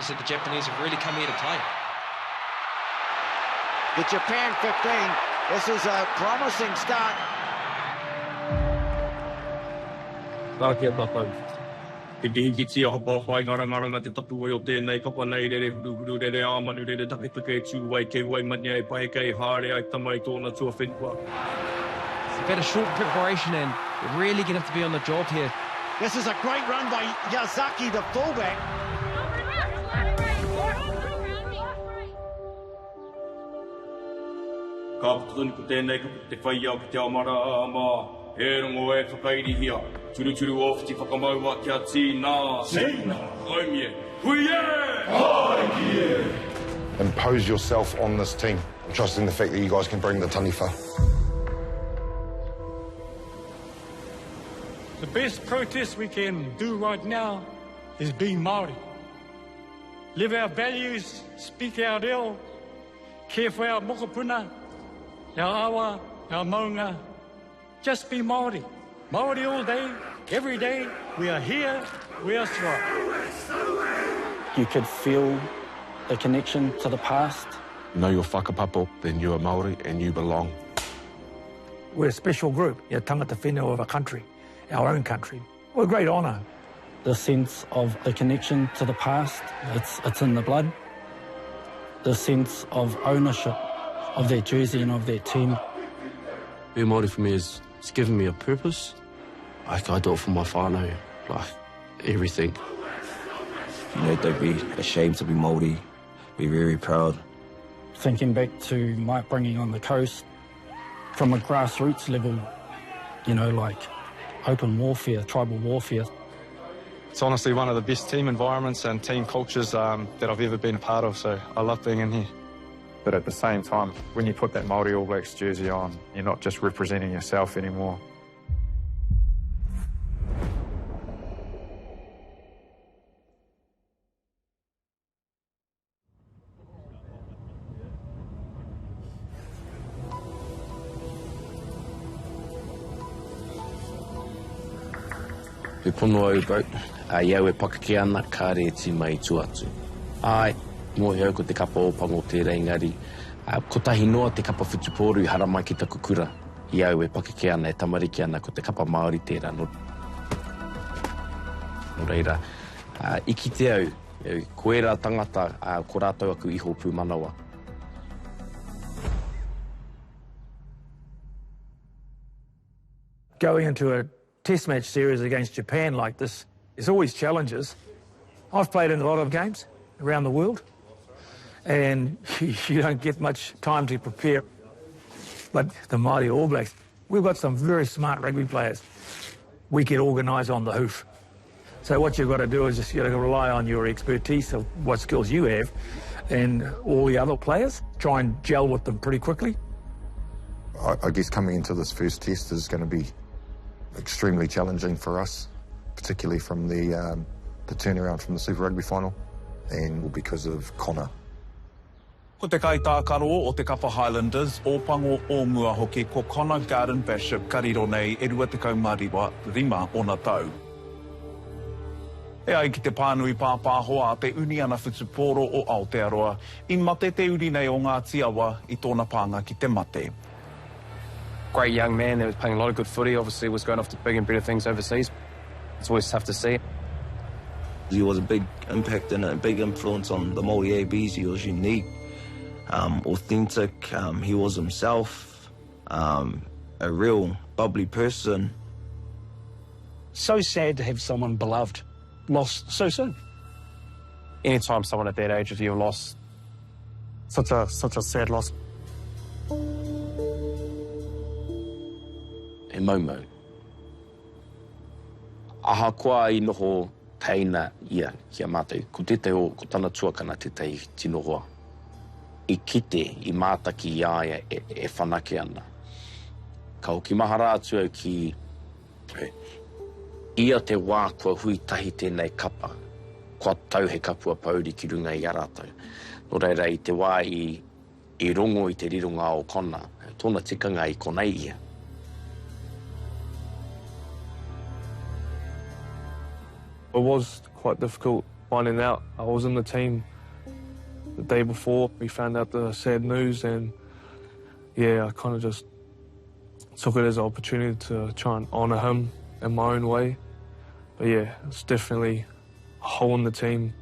is that the Japanese have really come here to play. The Japan 15, this is a promising start. Te tīkiti a hapa whai ngara te tapu o tēnei kapa nei re huru re āmanu re taketake tūwai ke wai mania e pahe kei hāre ai tamai tōna tua whenua. A bit of short preparation and really going to have to be on the job here. This is a great run by Yazaki, the fullback. Ka putuni ko tēnei ka te whai au ki te amara āma. E rongo e whakairi hia. Turu ofiti whakamaua kia tīnā. Tīnā. Haumie. Huie! Haumie! Impose yourself on this team, trusting the fact that you guys can bring the taniwha. The best protest we can do right now is being Māori. Live our values, speak our reo, care for our mokopuna, our awa, our maunga. Just be Māori. Māori all day, every day. We are here, we are strong. You could feel the connection to the past. Know your whakapapo, then you are Māori and you belong. We're a special group, tangata whenua of a country, our own country. What a great honour. The sense of the connection to the past, it's in the blood. The sense of ownership of their jersey and of their team. Being Māori for me is it's given me a purpose. I do it for my whānau, like everything. Don't be ashamed to be Māori. Be very proud. Thinking back to my upbringing on the coast, from a grassroots level, like open warfare, tribal warfare. It's honestly one of the best team environments and team cultures that I've ever been a part of, so I love being in here. But at the same time, when you put that Māori All Blacks jersey on, you're not just representing yourself anymore. He pono au boat, a iau e pakake ana ka re ti mai tuatu. Ai, mo he au ko te kapa o pango te reingari. Ko tahi noa te kapa whutupōru I hara mai ki ta kukura. Iau e pakake ana e tamariki ana ko te kapa Māori tērā no. No reira, iki te au, koe rā tangata ko rātou aku iho pū manawa. Going into a test match series against Japan like this, there's always challenges. I've played in a lot of games around the world, and you don't get much time to prepare. But the Māori All Blacks, we've got some very smart rugby players. We get organised on the hoof. So what you've got to do is just you've got to rely on your expertise of what skills you have, and all the other players, try and gel with them pretty quickly. I guess coming into this first test is going to be extremely challenging for us, particularly from the turnaround from the Super Rugby final, and because of Connor. Ko te kaitākaro o te kapa Highlanders, ōpango o mua hoki ko Connor Garden Bishop kariro nei e rua te kaumariwa 5 ona tau. E ai ki te pānui pāpāhoa te uni ana whutupōro o Aotearoa, I mate te uri nei o ngā tiawa I tōna pānga ki te mate. Great young man that was playing a lot of good footy, obviously was going off to big and better things overseas. It's always tough to see. He was a big impact and a big influence on the Māori ABs. He was unique, authentic, he was himself, a real bubbly person. So sad to have someone beloved lost so soon. Anytime someone at that age of you lost, such a sad loss. E maumau. Aha koa I noho teina ia kia mātou. Ko te teo, ko tana tuakana te tei tino hoa. I kite, I mātaki I aia e whanake ana. Ka hoki mahara atu au ki ia te wā kua hui tahi tēnei kapa. Kua tau he kapua pauri ki runga I aratau. No reira I te wā I rongo I te rirunga o kona. Tōna tikanga I konei ia. It was quite difficult finding out I was in the team the day before we found out the sad news, and yeah, I kind of just took it as an opportunity to try and honour him in my own way. But yeah, it's definitely a hole in the team.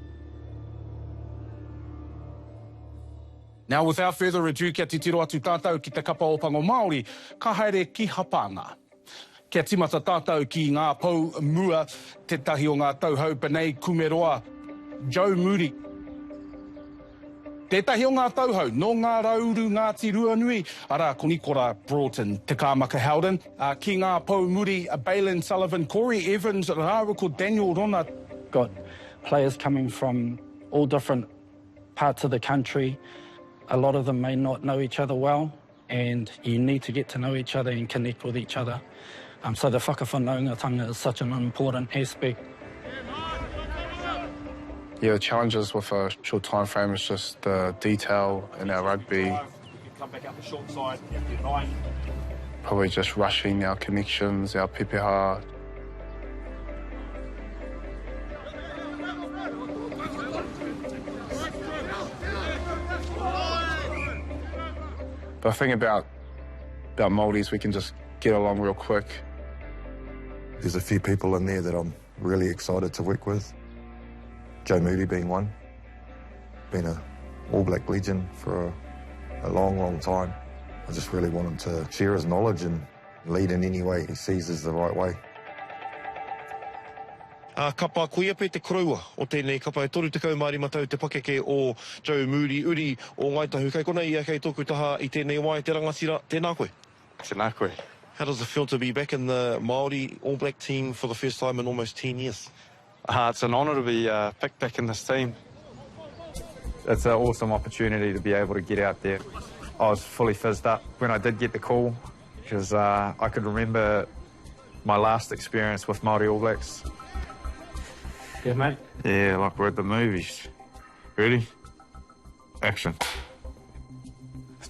Now, without further ado, kia te tiro atu tātou ki te kapa o pango Māori, ka haere ki hapanga. Kia timata tātou ki ngā pau mua, tētahi o ngā tauhou Penei Kumeroa, Joe Moody. Tētahi o ngā tauhou, no ngā rauru Ngāti Ruanui, ara Konikora Broughton, Te Kāmaka Howden, ki ngā pau muri, Balin Sullivan, Corey Evans, Rāwako Daniel Rona. Got players coming from all different parts of the country. A lot of them may not know each other well, and you need to get to know each other and connect with each other. So the whakawhanaungatanga is such an important aspect. Yeah, the challenges with a short time frame is just the detail in our rugby. Come back out the short side, Probably just rushing our connections, our pepeha. The thing about Māoris, we can just get along real quick. There's a few people in there that I'm really excited to work with. Joe Moody being one. Been a All Black legend for a long, long time. I just really want him to share his knowledge and lead in any way he sees is the right way. Kapa koia pe te koraua o tēnei kapa e toru tekau Māori matau te pakeke o Joe Moody uri o Ngaitahu. Kei kona ia kei tōku taha I tēnei wai te rangatira. Tēnā koe. Tēnā koe. How does it feel to be back in the Māori All Black team for the first time in almost 10 years? It's an honour to be picked back in this team. It's an awesome opportunity to be able to get out there. I was fully fizzed up when I did get the call, because I could remember my last experience with Māori All Blacks. Yeah, mate? Yeah, like we're at the movies. Ready? Action.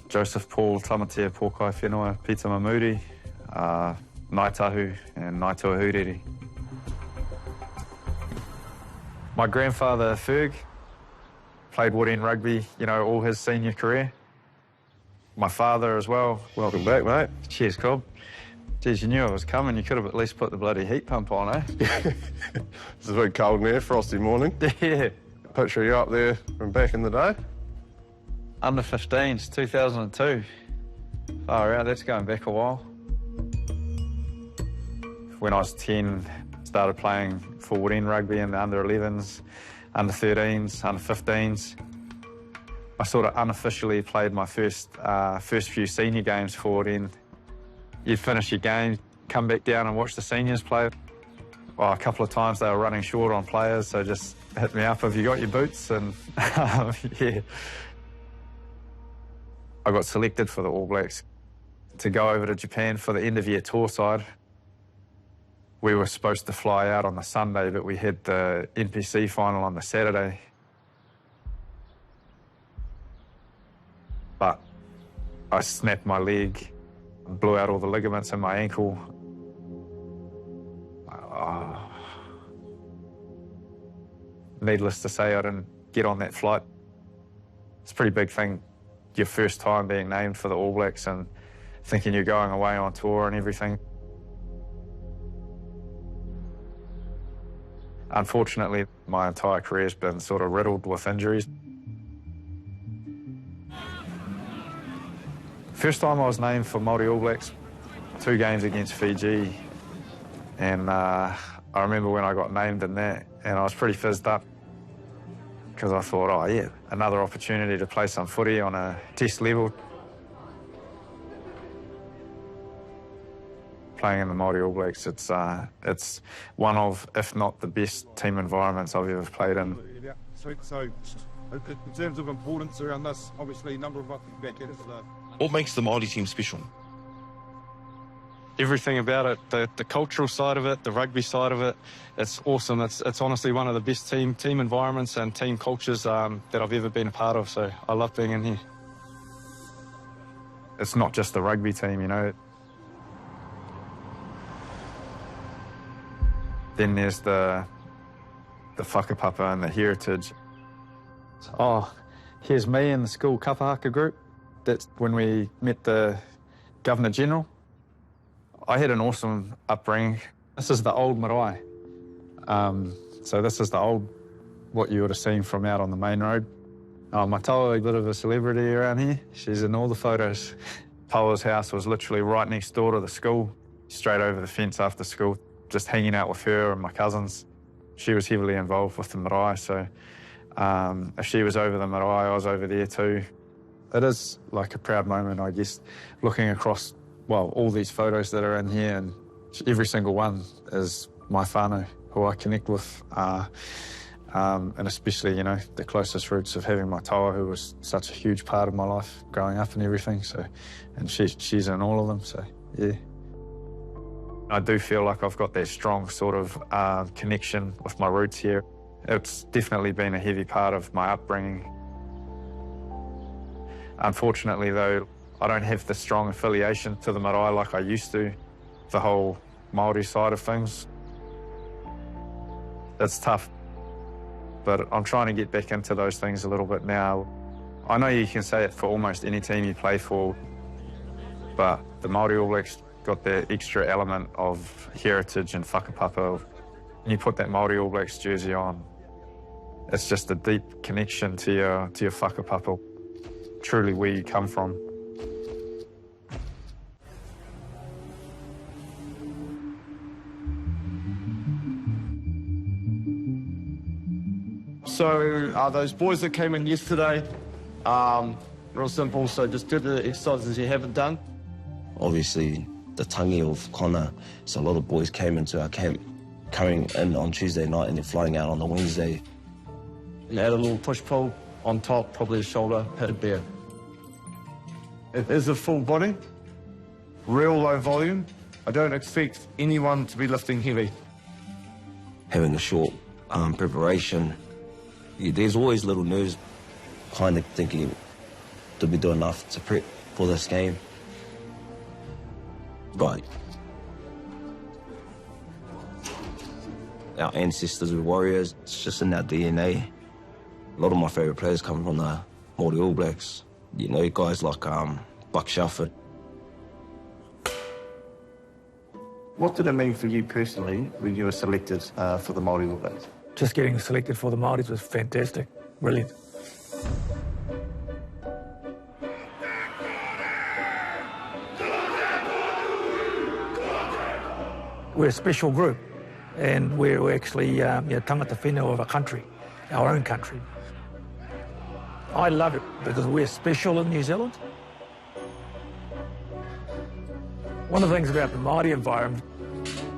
Joseph Paul, Tamatea Pōkai Whenua, Pita Mamuri, Ngaitahu and Ngaitua Huriri. My grandfather, Ferg, played wood end rugby, you know, all his senior career. My father as well. Welcome back, mate. Cheers, Cobb. Geez, you knew it was coming. You could have at least put the bloody heat pump on, eh? It's a bit cold in there, frosty morning. Yeah. Picture you up there from back in the day. Under 15s, 2002. Far out, that's going back a while. When I was 10, started playing for wood end rugby in the under 11s, under 13s, under 15s. I sort of unofficially played my first few senior games for wood end. You'd finish your game, come back down and watch the seniors play. Well, a couple of times they were running short on players, so just hit me up if you got your boots, and yeah. I got selected for the All Blacks to go over to Japan for the end of year tour side. We were supposed to fly out on the Sunday, but we had the NPC final on the Saturday. But I snapped my leg, blew out all the ligaments in my ankle. Needless to say, I didn't get on that flight. It's a pretty big thing, your first time being named for the All Blacks and thinking you're going away on tour and everything. Unfortunately, my entire career's been sort of riddled with injuries. First time I was named for Māori All Blacks, 2 games against Fiji, and I remember when I got named in that, and I was pretty fizzed up because I thought, oh yeah, another opportunity to play some footy on a test level. Playing in the Māori All Blacks, it's one of, if not the best team environments I've ever played in. So in terms of importance around this, obviously a number of us back into the... What makes the Māori team special? Everything about it, the cultural side of it, the rugby side of it, it's awesome. It's honestly one of the best team environments and team cultures that I've ever been a part of, so I love being in here. It's not just the rugby team, you know. Then there's the the whakapapa and the heritage. Oh, here's me in the school kapahaka group. That's when we met the Governor-General. I had an awesome upbringing. This is the old marae. So this is the old, what you would have seen from out on the main road. My taua, a bit of a celebrity around here. She's in all the photos. Paula's house was literally right next door to the school, straight over the fence after school, just hanging out with her and my cousins. She was heavily involved with the marae, so if she was over the marae, I was over there too. It is like a proud moment, I guess, looking across, well, all these photos that are in here, and every single one is my whānau, who I connect with, and especially, you know, the closest roots of having my taua, who was such a huge part of my life growing up and everything, so, and she's in all of them, so, yeah. I do feel like I've got that strong sort of connection with my roots here. It's definitely been a heavy part of my upbringing. Unfortunately, though, I don't have the strong affiliation to the marae like I used to, the whole Māori side of things. It's tough, but I'm trying to get back into those things a little bit now. I know you can say it for almost any team you play for, but the Māori All Blacks got that extra element of heritage and whakapapa. When you put that Māori All Blacks jersey on, it's just a deep connection to your whakapapa, truly where you come from. So those boys that came in yesterday, real simple, so just do the exercises you haven't done. Obviously, the tangi of Kona, so a lot of boys came into our camp coming in on Tuesday night and they're flying out on the Wednesday. And add a little push-pull on top, probably a shoulder, hit a bear. It is a full body, real low volume. I don't expect anyone to be lifting heavy. Having a short preparation, there's always little nerves, kind of thinking, did we do enough to prep for this game? But our ancestors were warriors, it's just in our DNA. A lot of my favourite players come from the Māori All Blacks. You know, guys like Buck Shufford. What did it mean for you personally when you were selected for the Māori All Blacks? Just getting selected for the Māoris was fantastic, brilliant. We're a special group, and we're actually tangata whenua of a country, our own country. I love it because we're special in New Zealand. One of the things about the Māori environment,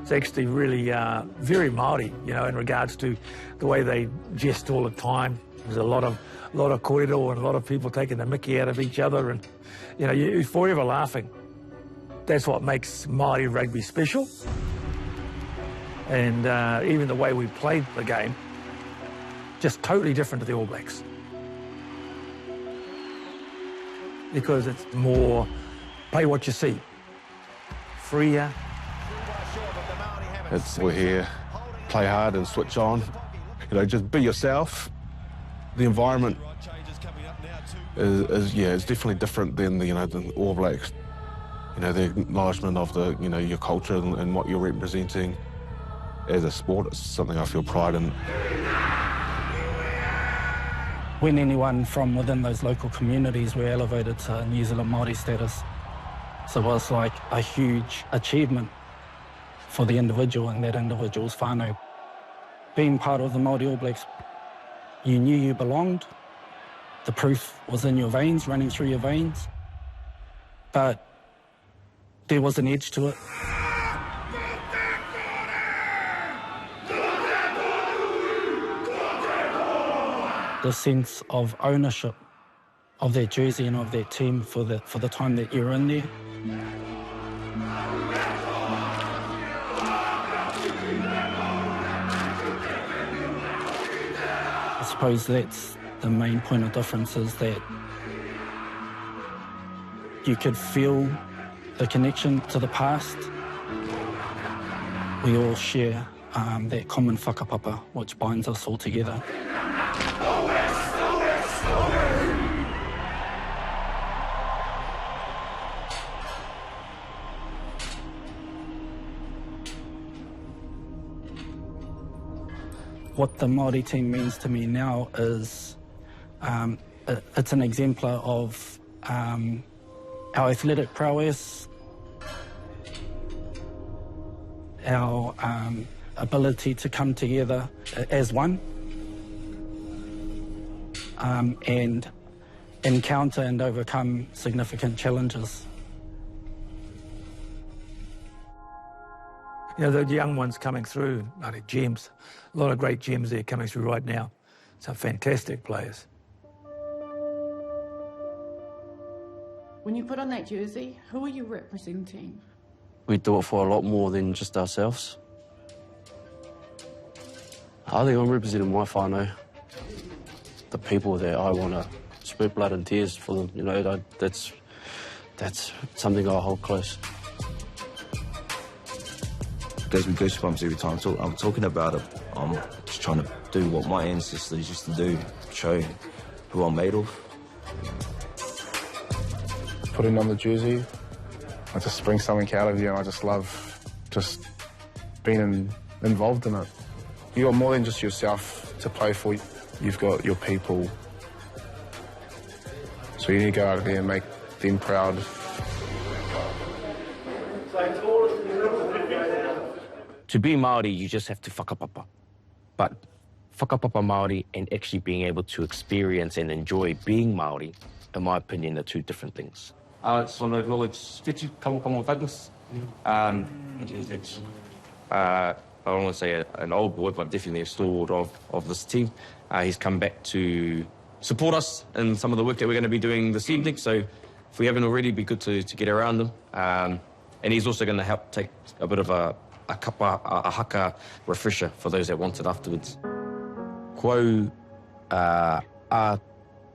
it's actually really very Māori, you know, in regards to the way they jest all the time. There's a lot of kōrero and a lot of people taking the mickey out of each other, and you know, you're forever laughing. That's what makes Māori rugby special. And even the way we played the game, just totally different to the All Blacks. Because it's more play what you see, freer. We're here, play hard and switch on. You know, just be yourself. The environment is definitely different than the All Blacks. You know, the acknowledgement of your culture and what you're representing as a sport. It's something I feel pride in. When anyone from within those local communities were elevated to New Zealand Māori status, so it was like a huge achievement for the individual and that individual's whānau. Being part of the Māori All Blacks, you knew you belonged. The proof was in your veins, running through your veins. But there was an edge to it. The sense of ownership of that jersey and of that team for the time that you're in there. I suppose that's the main point of difference, is that you could feel the connection to the past. We all share that common whakapapa which binds us all together. What the Māori team means to me now is it's an exemplar of our athletic prowess, our ability to come together as one and encounter and overcome significant challenges. You know, the young ones coming through, like gems, a lot of great gems there coming through right now. Some fantastic players. When you put on that jersey, who are you representing? We do it for a lot more than just ourselves. I think I'm representing my whānau, the people that I want to spread blood and tears for them. You know, that's something I hold close. It gives me goosebumps every time I'm talking about it. I'm just trying to do what my ancestors used to do, show who I'm made of. Putting on the jersey, it just brings something out of you, and I just love just being involved in it. You got more than just yourself to play for. You've got your people. So you need to go out there and make them proud. To be Māori, you just have to whakapapa. But whakapapa Māori and actually being able to experience and enjoy being Māori, in my opinion, are two different things. I just want to acknowledge come on, Douglas. I don't want to say an old boy, but definitely a stalwart of this team. He's come back to support us in some of the work that we're going to be doing this evening. So if we haven't already, it'd be good to get around him. And he's also going to help take a bit of a haka refresher for those that want it afterwards. Ko au a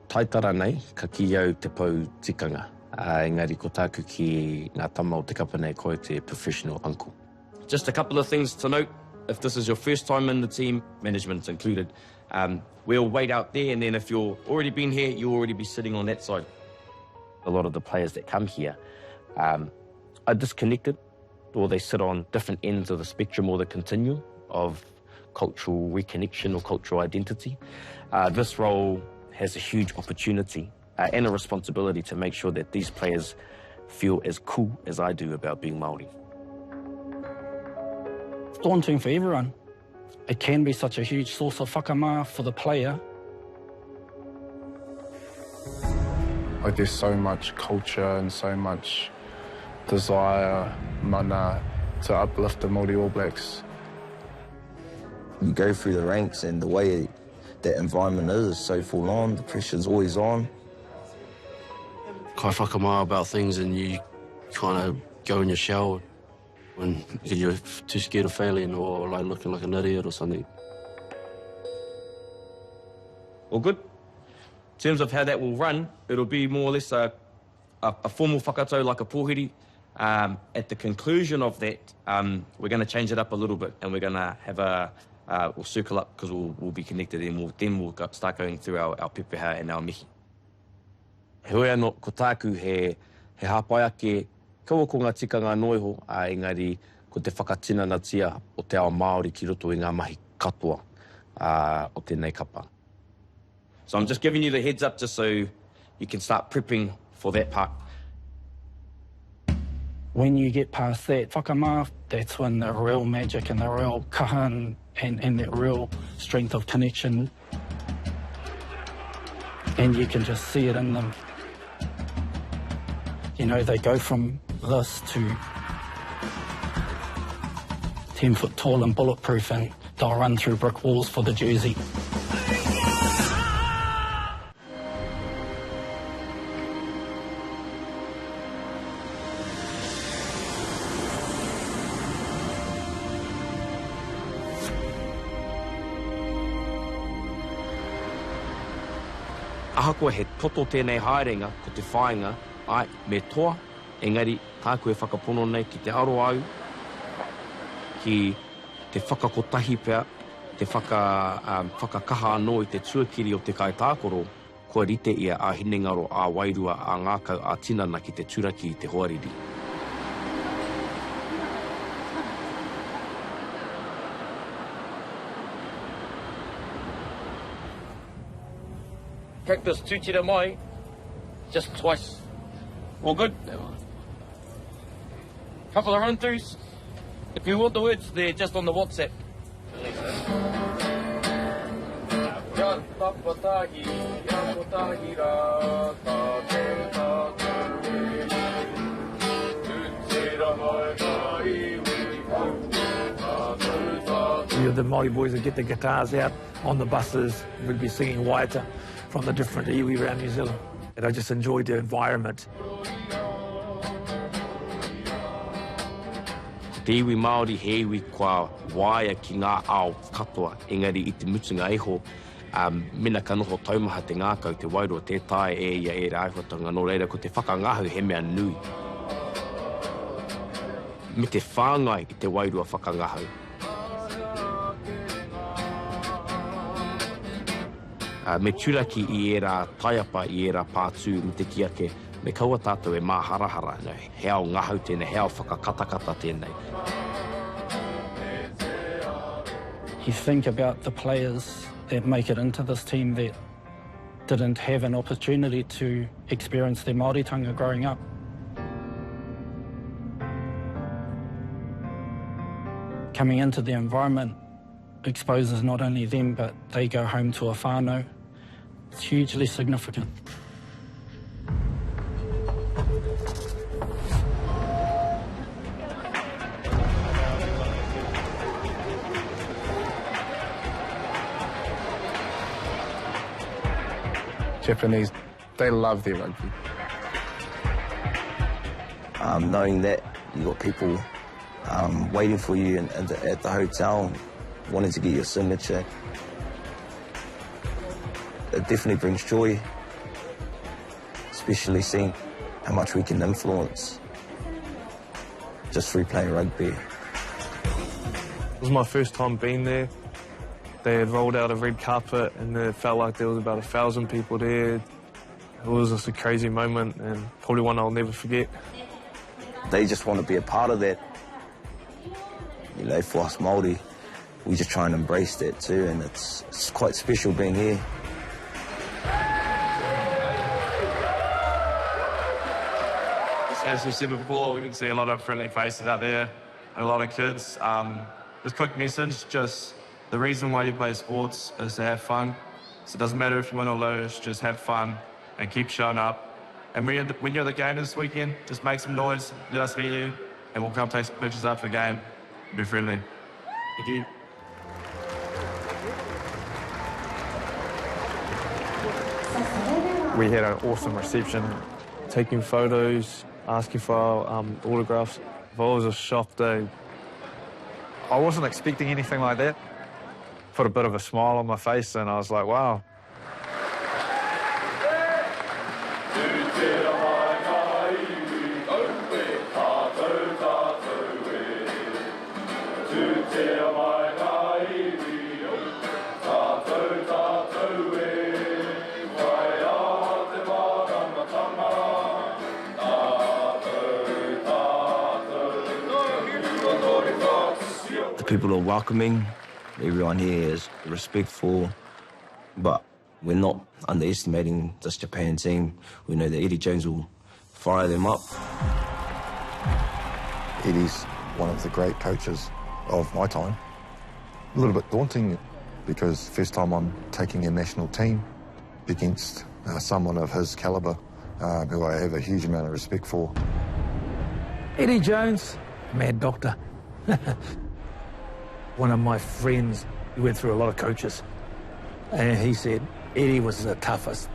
taitara nei, ka ki au te pau tikanga. Engari ko tāku ki ngā tama o te kapa nei koe te professional uncle. Just a couple of things to note. If this is your first time in the team, management included, we'll wait out there, and then if you've already been here, you'll already be sitting on that side. A lot of the players that come here are disconnected, or they sit on different ends of the spectrum or the continuum of cultural reconnection or cultural identity. This role has a huge opportunity and a responsibility to make sure that these players feel as cool as I do about being Māori. It's daunting for everyone. It can be such a huge source of whakamā for the player. Like there's so much culture and so much desire, mana, to uplift the Māori All Blacks. You go through the ranks and the way that environment is so full on, the pressure's always on. Kai whakamā about things and you kind of go in your shell when you're too scared of failing or like looking like an idiot or something. All good? In terms of how that will run, it'll be more or less a formal whakatau like a pōhiri. At the conclusion of that, we're going to change it up a little bit and we're going to have we'll circle up because we'll be connected and then we'll start going through our pepeha and our mihi. He hoi anō ko tāku he hāpai ake kaua ko ngā tikanga noiho engari ko te whakatinana tia o te ao Māori ki roto i ngā mahi katoa o tēnei kapa. So I'm just giving you the heads up just so you can start prepping for that part. When you get past that whakamā, that's when the real magic and the real kaha and that real strength of connection, and you can just see it in them. You know, they go from this to 10 foot tall and bulletproof, and they'll run through brick walls for the jersey. Ahakoa he toto tēnei haerenga ko te whāinga, ai, me toa, engari, tāku e whakapono nei ki te aro au, ki te whakakotahi pea, te whakakaha anō I te tuakiri o te kaitākoro, ko rite ia a hinengaro a wairua a ngākau a tinana ki te turaki I te hoariri. Practice tūtira mai, just twice. All good? Couple of run-throughs. If you want the words, they're just on the WhatsApp. The Māori boys would get the guitars out on the buses. We'd be singing Waiata from the different iwi around New Zealand. And I just enjoyed the environment. Te iwi Māori he iwi kua waia ki ngā ao katoa, engari I te mutunga iho, mina ka noho taumaha te ngākau te wairua te tae e ia e rāiwhatanga, nō reira ko te whakangahu he mea nui. Me te whāngai I te wairua whakangahu. Me turaki I era taiapa I era pātū me te kiake, me kaua tātou e māharahara, he ao ngahau tēnei, he ao whakakatakata tēnei. You think about the players that make it into this team that didn't have an opportunity to experience their Māoritanga growing up. Coming into the environment exposes not only them, but they go home to a whānau. It's hugely significant. Japanese, they love their rugby. Knowing that you got people waiting for you at the hotel, wanting to get your signature, it definitely brings joy, especially seeing how much we can influence just through playing rugby. It was my first time being there. They had rolled out a red carpet and it felt like there was about 1,000 people there. It was just a crazy moment and probably one I'll never forget. They just want to be a part of that. You know, for us Māori, we just try and embrace that too, and it's quite special being here. As we said before, we can see a lot of friendly faces out there, and a lot of kids. Just quick message, just the reason why you play sports is to have fun. So it doesn't matter if you win or lose, just have fun and keep showing up. And when you're at the game this weekend, just make some noise, let us hear you, and we'll come take some pictures after the game. Be friendly. Thank you. We had an awesome reception, taking photos, asking for our autographs. I was a shocked day. I wasn't expecting anything like that. Put a bit of a smile on my face and I was like, wow. The people are welcoming. Everyone here is respectful, but we're not underestimating this Japan team. We know that Eddie Jones will fire them up. Eddie's one of the great coaches of my time. A little bit daunting because first time I'm taking a national team against someone of his calibre, who I have a huge amount of respect for. Eddie Jones, mad doctor. One of my friends, he went through a lot of coaches, and he said Eddie was the toughest.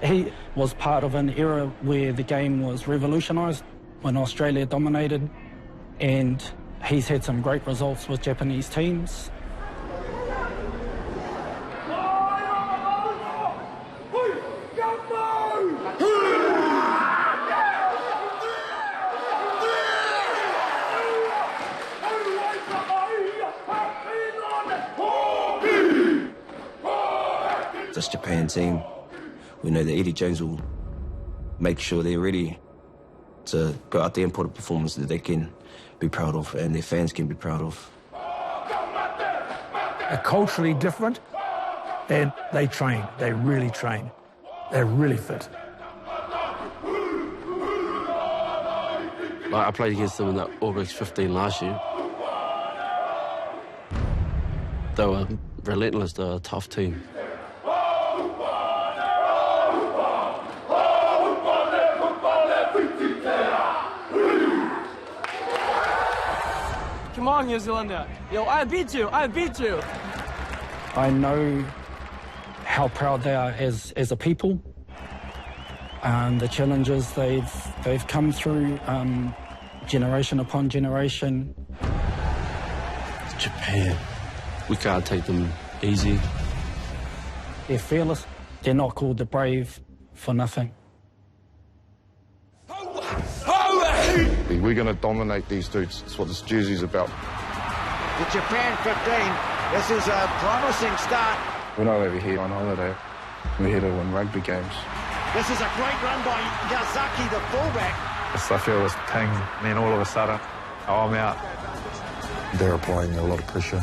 He was part of an era where the game was revolutionised, when Australia dominated, and he's had some great results with Japanese teams. this Japan team. We know that Eddie Jones will make sure they're ready to go out there and put a performance that they can be proud of and their fans can be proud of. They're culturally different, and they train. They really train. They're really fit. I played against them in the All Blacks 15 last year. They were relentless, they were a tough team. Come on, New Zealander. Yo, I beat you. I beat you. I know how proud they are as a people, the challenges they've come through generation upon generation. Japan. We can't take them easy. They're fearless. They're not called the brave for nothing. We're going to dominate these dudes. That's what this jersey's about. The Japan 15. This is a promising start. We're not over here on holiday. We're here to win rugby games. This is a great run by Yazaki, the fullback. I feel this ping, and then all of a sudden, I'm out. They're applying a lot of pressure.